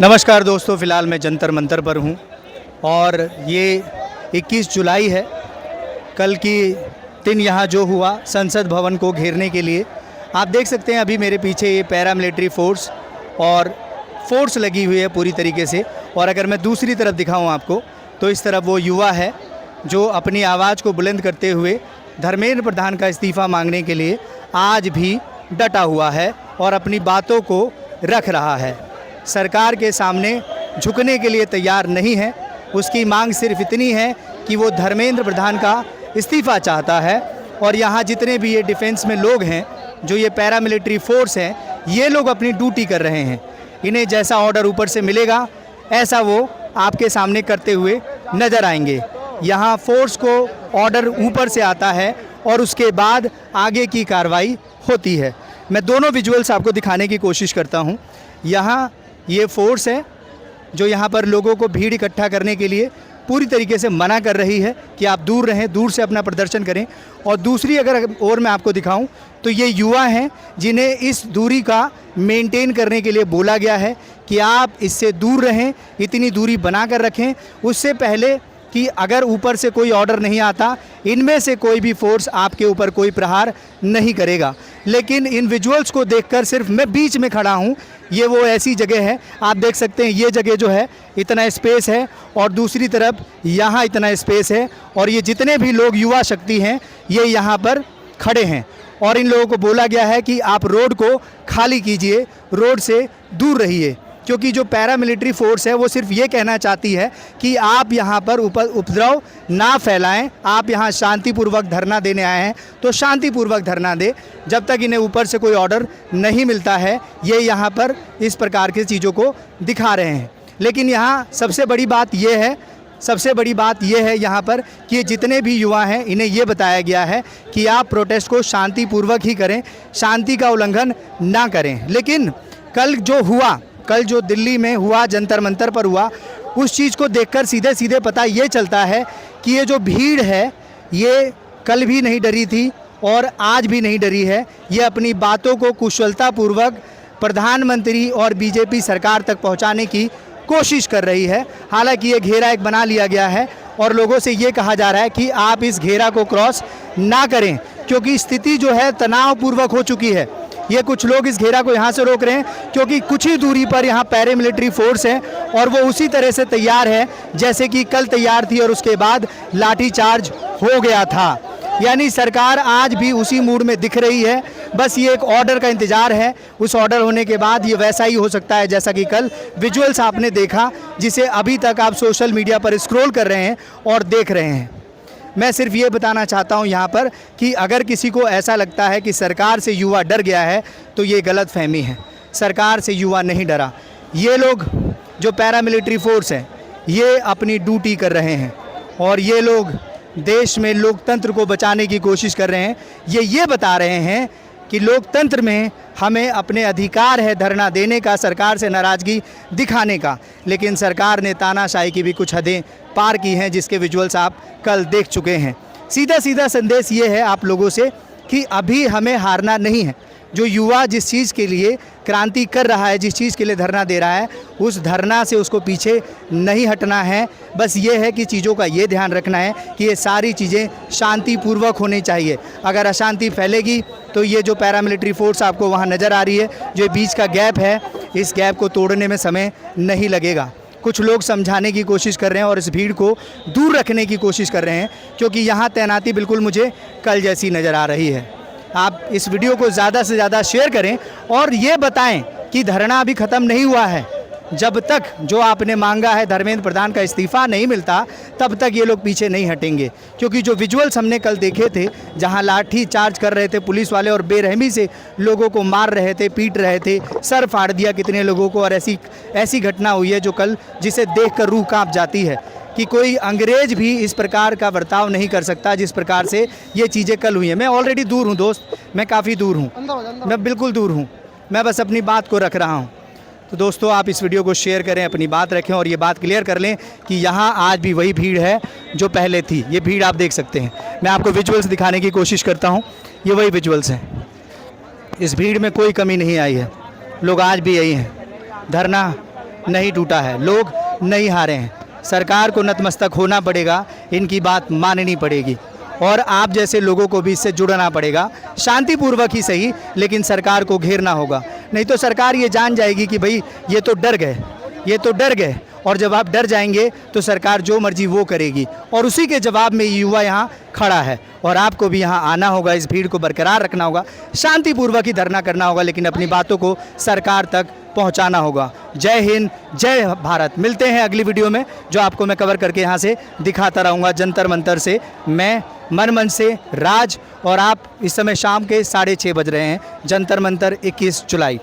नमस्कार दोस्तों, फ़िलहाल मैं जंतर मंतर पर हूँ और ये 21 जुलाई है। कल की दिन यहाँ जो हुआ संसद भवन को घेरने के लिए, आप देख सकते हैं अभी मेरे पीछे ये पैरामिलिट्री फोर्स और फोर्स लगी हुई है पूरी तरीके से। और अगर मैं दूसरी तरफ दिखाऊं आपको तो इस तरफ वो युवा है जो अपनी आवाज़ को बुलंद करते हुए धर्मेंद्र प्रधान का इस्तीफ़ा मांगने के लिए आज भी डटा हुआ है और अपनी बातों को रख रहा है। सरकार के सामने झुकने के लिए तैयार नहीं है। उसकी मांग सिर्फ इतनी है कि वो धर्मेंद्र प्रधान का इस्तीफ़ा चाहता है। और यहाँ जितने भी ये डिफेंस में लोग हैं, जो ये पैरामिलिट्री फोर्स हैं, ये लोग अपनी ड्यूटी कर रहे हैं। इन्हें जैसा ऑर्डर ऊपर से मिलेगा ऐसा वो आपके सामने करते हुए नज़र आएंगे। यहाँ फोर्स को ऑर्डर ऊपर से आता है और उसके बाद आगे की कार्रवाई होती है। मैं दोनों विजुअल्स आपको दिखाने की कोशिश करता हूँ। यहाँ ये फोर्स है जो यहाँ पर लोगों को भीड़ इकट्ठा करने के लिए पूरी तरीके से मना कर रही है कि आप दूर रहें, दूर से अपना प्रदर्शन करें। और दूसरी अगर और मैं आपको दिखाऊं तो ये युवा हैं जिन्हें इस दूरी का मेंटेन करने के लिए बोला गया है कि आप इससे दूर रहें, इतनी दूरी बना कर रखें। उससे पहले कि अगर ऊपर से कोई ऑर्डर नहीं आता, इनमें से कोई भी फोर्स आपके ऊपर कोई प्रहार नहीं करेगा। लेकिन इन विजुअल्स को देखकर सिर्फ मैं बीच में खड़ा हूँ। ये वो ऐसी जगह है, आप देख सकते हैं ये जगह जो है इतना स्पेस है और दूसरी तरफ यहाँ इतना स्पेस है। और ये जितने भी लोग युवा शक्ति हैं ये यहाँ पर खड़े हैं और इन लोगों को बोला गया है कि आप रोड को खाली कीजिए, रोड से दूर रहिए। क्योंकि जो पैरामिलिट्री फोर्स है वो सिर्फ ये कहना चाहती है कि आप यहाँ पर उपद्रव ना फैलाएं। आप यहाँ शांतिपूर्वक धरना देने आए हैं तो शांतिपूर्वक धरना दें। जब तक इन्हें ऊपर से कोई ऑर्डर नहीं मिलता है ये यहाँ पर इस प्रकार की चीज़ों को दिखा रहे हैं। लेकिन यहाँ सबसे बड़ी बात यह है यहाँ पर कि ये जितने भी युवा हैं इन्हें ये बताया गया है कि आप प्रोटेस्ट को शांतिपूर्वक ही करें, शांति का उल्लंघन ना करें। लेकिन कल जो दिल्ली में हुआ, जंतर मंतर पर हुआ, उस चीज़ को देखकर सीधे सीधे पता ये चलता है कि ये जो भीड़ है ये कल भी नहीं डरी थी और आज भी नहीं डरी है। ये अपनी बातों को कुशलतापूर्वक प्रधानमंत्री और बीजेपी सरकार तक पहुंचाने की कोशिश कर रही है। हालांकि ये घेरा एक बना लिया गया है और लोगों से ये कहा जा रहा है कि आप इस घेरा को क्रॉस ना करें क्योंकि स्थिति जो है तनावपूर्वक हो चुकी है। ये कुछ लोग इस घेरा को यहाँ से रोक रहे हैं क्योंकि कुछ ही दूरी पर यहाँ पैरामिलिट्री फोर्स है और वो उसी तरह से तैयार है जैसे कि कल तैयार थी और उसके बाद लाठीचार्ज हो गया था। यानी सरकार आज भी उसी मूड में दिख रही है। बस ये एक ऑर्डर का इंतज़ार है। उस ऑर्डर होने के बाद ये वैसा ही हो सकता है जैसा कि कल विजुअल्स आपने देखा, जिसे अभी तक आप सोशल मीडिया पर स्क्रॉल कर रहे हैं और देख रहे हैं। मैं सिर्फ ये बताना चाहता हूँ यहाँ पर कि अगर किसी को ऐसा लगता है कि सरकार से युवा डर गया है तो ये गलतफहमी है। सरकार से युवा नहीं डरा। ये लोग जो पैरामिलिट्री फोर्स हैं ये अपनी ड्यूटी कर रहे हैं और ये लोग देश में लोकतंत्र को बचाने की कोशिश कर रहे हैं। ये बता रहे हैं कि लोकतंत्र में हमें अपने अधिकार है धरना देने का, सरकार से नाराज़गी दिखाने का। लेकिन सरकार ने तानाशाही की भी कुछ हदें पार की हैं जिसके विजुअल्स आप कल देख चुके हैं। सीधा संदेश ये है आप लोगों से कि अभी हमें हारना नहीं है। जो युवा जिस चीज़ के लिए क्रांति कर रहा है, जिस चीज़ के लिए धरना दे रहा है, उस धरना से उसको पीछे नहीं हटना है। बस ये है कि चीज़ों का ये ध्यान रखना है कि ये सारी चीज़ें शांतिपूर्वक होनी चाहिए। अगर अशांति फैलेगी तो ये जो पैरामिलिट्री फोर्स आपको वहाँ नज़र आ रही है, जो बीच का गैप है, इस गैप को तोड़ने में समय नहीं लगेगा। कुछ लोग समझाने की कोशिश कर रहे हैं और इस भीड़ को दूर रखने की कोशिश कर रहे हैं क्योंकि यहाँ तैनाती बिल्कुल मुझे कल जैसी नज़र आ रही है। आप इस वीडियो को ज़्यादा से ज़्यादा शेयर करें और ये बताएं कि धरना अभी ख़त्म नहीं हुआ है। जब तक जो आपने मांगा है धर्मेंद्र प्रधान का इस्तीफ़ा नहीं मिलता तब तक ये लोग पीछे नहीं हटेंगे। क्योंकि जो विजुअल्स हमने कल देखे थे जहां लाठी चार्ज कर रहे थे पुलिस वाले और बेरहमी से लोगों को मार रहे थे, पीट रहे थे, सर फाड़ दिया कितने लोगों को। और ऐसी घटना हुई है जो कल जिसे देखकर रूह कांप जाती है कि कोई अंग्रेज भी इस प्रकार का बर्ताव नहीं कर सकता जिस प्रकार से ये चीज़ें कल हुई हैं। मैं ऑलरेडी दूर हूँ दोस्त, मैं काफ़ी दूर हूँ, मैं बिल्कुल दूर हूँ। मैं बस अपनी बात को रख रहा हूँ। तो दोस्तों आप इस वीडियो को शेयर करें, अपनी बात रखें और ये बात क्लियर कर लें कि यहाँ आज भी वही भीड़ है जो पहले थी। ये भीड़ आप देख सकते हैं। मैं आपको विजुअल्स दिखाने की कोशिश करता हूँ। ये वही विजुअल्स हैं। इस भीड़ में कोई कमी नहीं आई है। लोग आज भी यही हैं। धरना नहीं टूटा है, लोग नहीं हारे हैं। सरकार को नतमस्तक होना पड़ेगा, इनकी बात माननी पड़ेगी और आप जैसे लोगों को भी इससे जुड़ना पड़ेगा, शांतिपूर्वक ही सही, लेकिन सरकार को घेरना होगा। नहीं तो सरकार ये जान जाएगी कि भाई ये तो डर गए, ये तो डर गए, और जब आप डर जाएंगे तो सरकार जो मर्जी वो करेगी। और उसी के जवाब में युवा यहाँ खड़ा है और आपको भी यहाँ आना होगा, इस भीड़ को बरकरार रखना होगा, शांतिपूर्वक ही धरना करना होगा, लेकिन अपनी बातों को सरकार तक पहुँचाना होगा। जय हिंद, जय भारत। मिलते हैं अगली वीडियो में, जो आपको मैं कवर करके यहाँ से दिखाता रहूँगा जंतर मंतर से। मैं मनमंच से राज, और आप इस समय शाम के 6:30 बज रहे हैं, जंतर मंतर 21 जुलाई।